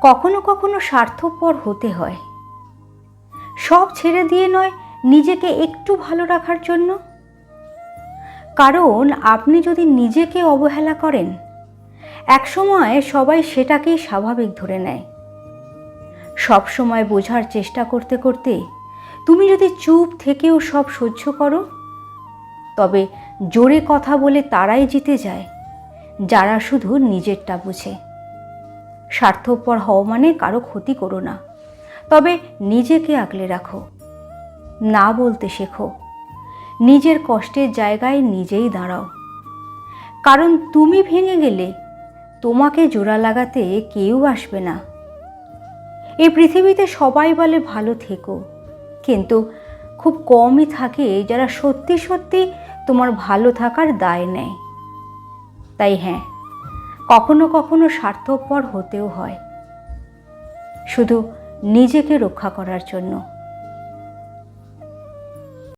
কখনো কখনো স্বার্থপর হতে হয়, সব ছেড়ে দিয়ে নয়, নিজেকে একটু ভালো রাখার জন্য। কারণ আপনি যদি নিজেকে অবহেলা করেন, একসময় সবাই সেটাকেই স্বাভাবিক ধরে নেয়। সব সময় বোঝার চেষ্টা করতে করতে তুমি যদি চুপ থেকেও সব সহ্য করো, তবে জোরে কথা বলে তারাই জিতে যায় যারা শুধু নিজেরটা বোঝে। স্বার্থপর হও মানে কারো ক্ষতি করো না, তবে নিজেকে আগলে রাখো। না বলতে শেখো, নিজের কষ্টের জায়গায় নিজেই দাঁড়াও। কারণ তুমি ভেঙে গেলে তোমাকে জোড়া লাগাতে কেউ আসবে না। এই পৃথিবীতে সবাই বলে ভালো থেকো, কিন্তু খুব কমই থাকে যারা সত্যি সত্যি তোমার ভালো থাকার দায় নেয়। তাই হ্যাঁ, কখনো কখনো স্বার্থপর হতেও হয়, শুধু নিজেকে রক্ষা করার জন্য।